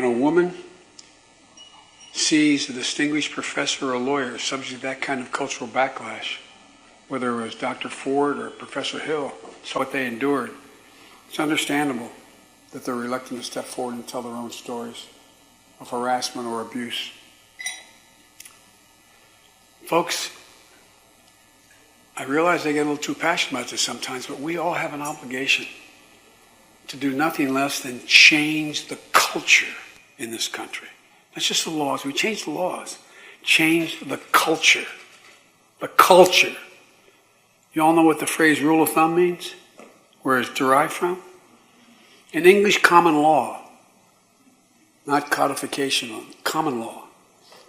when a woman sees a distinguished professor or lawyer subject to that kind of cultural backlash, whether it was Dr. Ford or Professor Hill, it's what they endured. It's understandable that they're reluctant to step forward and tell their own stories of harassment or abuse. Folks, I realize I get a little too passionate about this sometimes, but we all have an obligation to do nothing less than change the culture in this country. Not just the laws. We change the laws. Change the culture. The culture. You all know what the phrase rule of thumb means? Where it's derived from? In English common law, not codification, common law.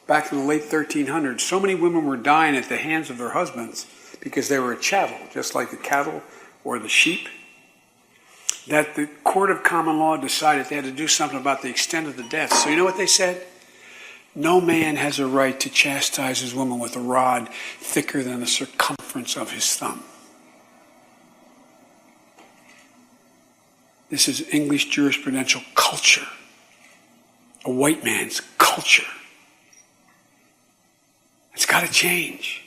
Back in the late 1300s, so many women were dying at the hands of their husbands because they were a chattel, just like the cattle or the sheep, that the court of common law decided they had to do something about the extent of the death. So you know what they said? No man has a right to chastise his woman with a rod thicker than the circumference of his thumb. This is English jurisprudential culture, a white man's culture. It's got to change.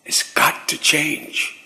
It's got to change.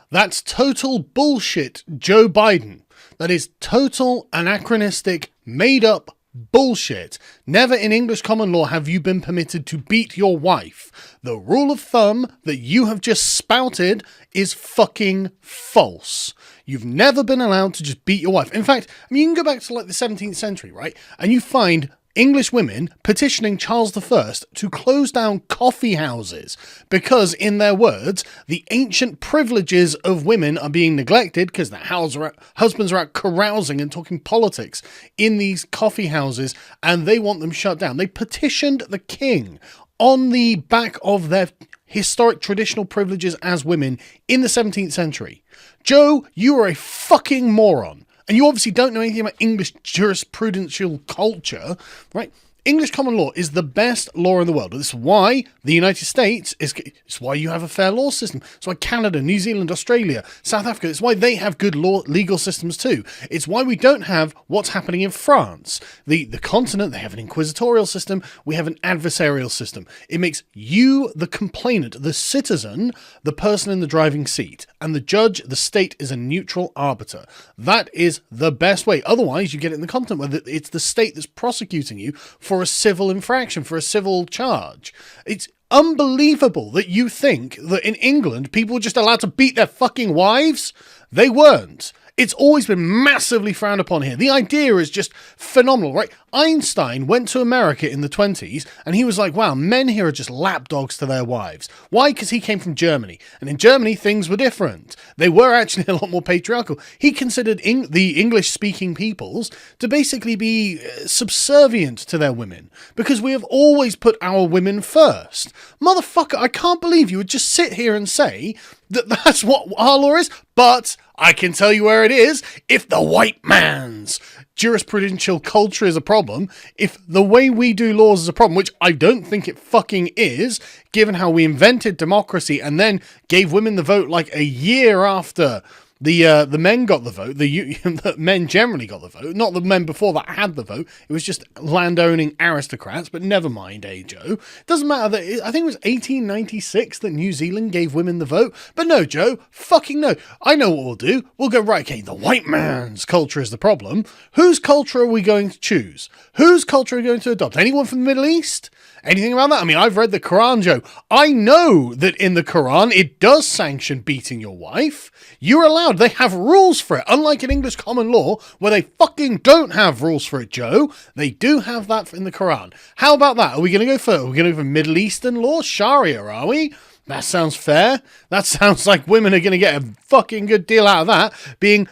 That's total bullshit, Joe Biden. That is total anachronistic, made-up bullshit. Never in English common law have you been permitted to beat your wife. The rule of thumb that you have just spouted is fucking false. You've never been allowed to just beat your wife. In fact, I mean, you can go back to like the 17th century, right? And you find English women petitioning Charles I to close down coffee houses because, in their words, the ancient privileges of women are being neglected because their husbands are out carousing and talking politics in these coffee houses and they want them shut down. They petitioned the king on the back of their historic traditional privileges as women in the 17th century. Joe, you are a fucking moron. And you obviously don't know anything about English jurisprudential culture, right? English common law is the best law in the world. This is why the United States it's why you have a fair law system. It's why Canada, New Zealand, Australia, South Africa, it's why they have good legal systems too. It's why we don't have what's happening in France. The continent, they have an inquisitorial system. We have an adversarial system. It makes you the complainant, the citizen, the person in the driving seat. And the judge, the state, is a neutral arbiter. That is the best way. Otherwise, you get it in the continent where it's the state that's prosecuting you for a civil infraction, for a civil charge. It's unbelievable that you think that in England people were just allowed to beat their fucking wives. They weren't. It's always been massively frowned upon here. The idea is just phenomenal, right? Einstein went to America in the 1920s and he was like, wow, men here are just lapdogs to their wives. Why? Because he came from Germany. And in Germany, things were different. They were actually a lot more patriarchal. He considered the English-speaking peoples to basically be subservient to their women because we have always put our women first. Motherfucker, I can't believe you would just sit here and say that that's what our law is, but I can tell you where it is. If the white man's jurisprudential culture is a problem, if the way we do laws is a problem, which I don't think it fucking is, given how we invented democracy and then gave women the vote like a year after the men got the vote, the men generally got the vote, not the men before that had the vote. It was just land-owning aristocrats, but never mind, Joe. It doesn't matter that, I think it was 1896 that New Zealand gave women the vote, but no, Joe, fucking no. I know what we'll do. We'll go, right, okay, the white man's culture is the problem. Whose culture are we going to choose? Whose culture are we going to adopt? Anyone from the Middle East? Anything about that? I mean, I've read the Quran, Joe. I know that in the Quran, it does sanction beating your wife. You're allowed. They have rules for it. Unlike in English common law, where they fucking don't have rules for it, Joe. They do have that in the Quran. How about that? Are we going to go for Middle Eastern law? Sharia, are we? That sounds fair. That sounds like women are going to get a fucking good deal out of that, being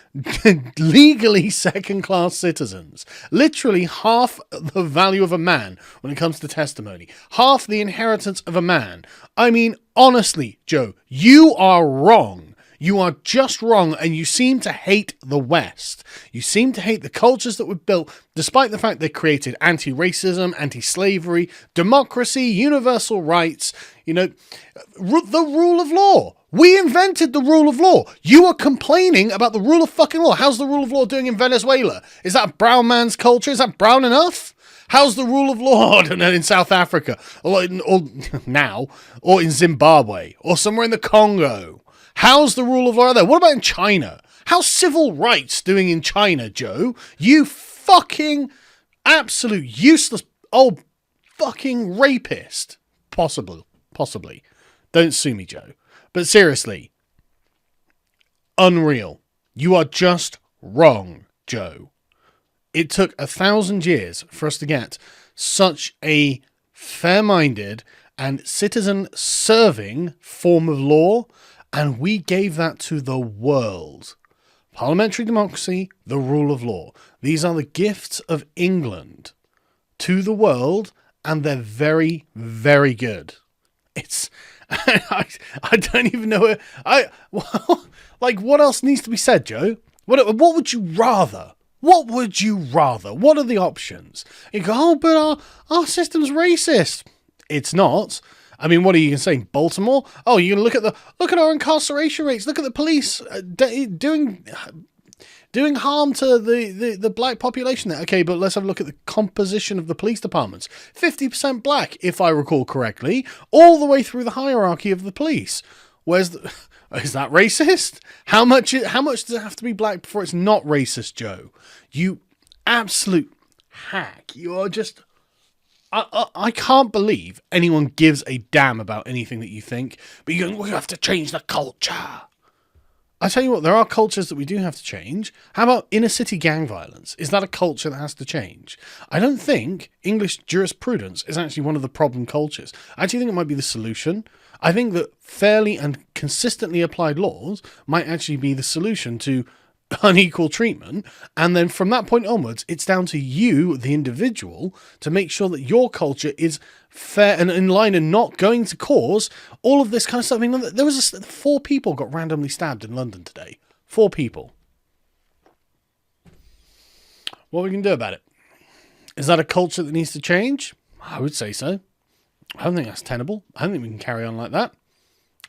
legally second-class citizens. Literally half the value of a man when it comes to testimony. Half the inheritance of a man. I mean, honestly, Joe, you are wrong. You are just wrong, and you seem to hate the West. You seem to hate the cultures that were built, despite the fact they created anti-racism, anti-slavery, democracy, universal rights, the rule of law. We invented the rule of law. You are complaining about the rule of fucking law. How's the rule of law doing in Venezuela? Is that a brown man's culture? Is that brown enough? How's the rule of law, I don't know, in South Africa? Or in Zimbabwe? Or somewhere in the Congo? How's the rule of law there? What about in China? How's civil rights doing in China, Joe? You fucking absolute useless old fucking rapist. Possibly. Don't sue me, Joe. But seriously, unreal. You are just wrong, Joe. It took 1,000 years for us to get such a fair-minded and citizen-serving form of law, and we gave that to the world. Parliamentary democracy, the rule of law. These are the gifts of England to the world, and they're very, very good. It's... I don't even know... what else needs to be said, Joe? What would you rather? What would you rather? What are the options? You go, oh, but our system's racist. It's not. I mean, what are you going to say? Baltimore? Oh, you're going to look at our incarceration rates. Look at the police doing harm to the black population there. Okay, but let's have a look at the composition of the police departments. 50% black, if I recall correctly, all the way through the hierarchy of the police. Is that racist? How much does it have to be black before it's not racist, Joe? You absolute hack. You are just... I can't believe anyone gives a damn about anything that you think, but you go, we have to change the culture. I tell you what, there are cultures that we do have to change. How about inner city gang violence? Is that a culture that has to change? I don't think English jurisprudence is actually one of the problem cultures. I actually think it might be the solution. I think that fairly and consistently applied laws might actually be the solution to unequal treatment, and then from that point onwards it's down to you, the individual, to make sure that your culture is fair and in line and not going to cause all of this kind of stuff. I mean, there was 4 people got randomly stabbed in London today. 4 people. What are we going to do about it? Is that a culture that needs to change? I would say so. I don't think that's tenable. I don't think we can carry on like that.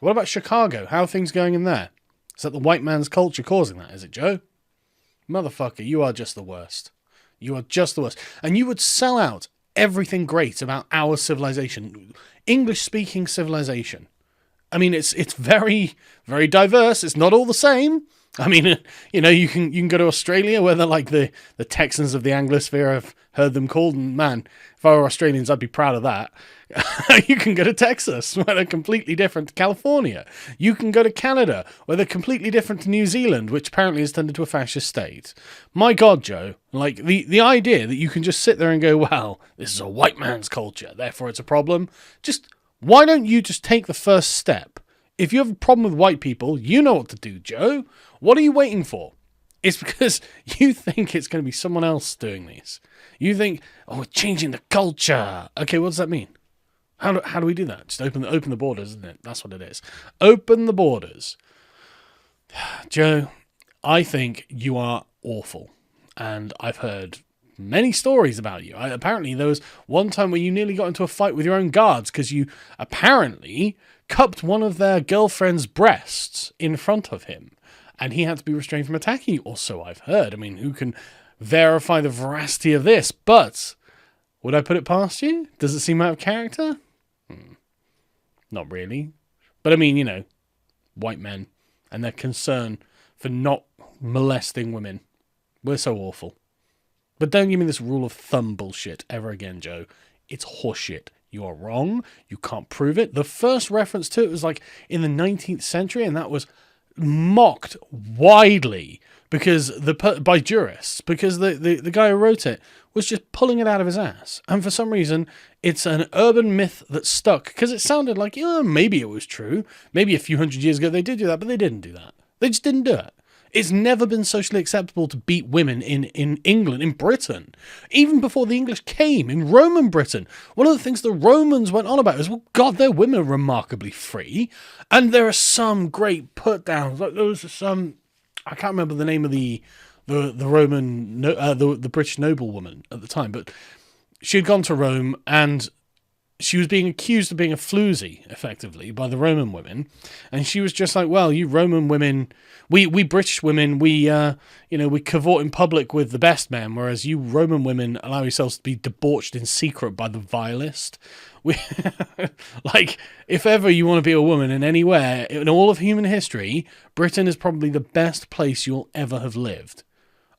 What about Chicago? How are things going in there? Is that the white man's culture causing that, is it, Joe? Motherfucker, you are just the worst. You are just the worst. And you would sell out everything great about our civilization. English-speaking civilization. I mean, it's very, very diverse. It's not all the same. I mean, you know, you can go to Australia where they're like the Texans of the Anglosphere. I've heard them called, and man, if I were Australians, I'd be proud of that. You can go to Texas, where they're completely different to California. You can go to Canada, where they're completely different to New Zealand, which apparently has turned into a fascist state. My God, Joe, like the idea that you can just sit there and go, well, this is a white man's culture, therefore it's a problem. Just, why don't you just take the first step? If you have a problem with white people, you know what to do, Joe. What are you waiting for? It's because you think it's going to be someone else doing this. You think, oh, we're changing the culture. Okay, what does that mean? How do we do that? Just open the borders, isn't it? That's what it is. Open the borders. Joe, I think you are awful. And I've heard many stories about you. Apparently, there was one time where you nearly got into a fight with your own guards because you apparently cupped one of their girlfriend's breasts in front of him. And he had to be restrained from attacking you, or so I've heard. I mean, who can verify the veracity of this? But would I put it past you? Does it seem out of character? Not really. But I mean, you know, white men and their concern for not molesting women. We're so awful. But don't give me this rule of thumb bullshit ever again, Joe. It's horseshit. You are wrong. You can't prove it. The first reference to it was like in the 19th century, and that was mocked widely because by jurists, because the guy who wrote it was just pulling it out of his ass. And for some reason, it's an urban myth that stuck because it sounded like, yeah, maybe it was true. Maybe a few hundred years ago they did do that, but they didn't do that. They just didn't do it. It's never been socially acceptable to beat women in England, in Britain. Even before the English came, in Roman Britain. One of the things the Romans went on about is, well, God, their women are remarkably free. And there are some great put-downs. Like there was some, I can't remember the name of the Roman, the British noblewoman at the time, but she had gone to Rome and she was being accused of being a floozy, effectively, by the Roman women, and she was just like, "Well, you Roman women, we British women, we we cavort in public with the best men, whereas you Roman women allow yourselves to be debauched in secret by the vilest." We, like, if ever you want to be a woman in anywhere in all of human history, Britain is probably the best place you'll ever have lived.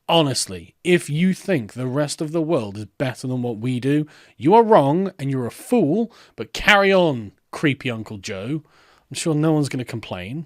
Honestly, if you think the rest of the world is better than what we do, you are wrong and you're a fool, but carry on, creepy Uncle Joe. I'm sure no one's going to complain.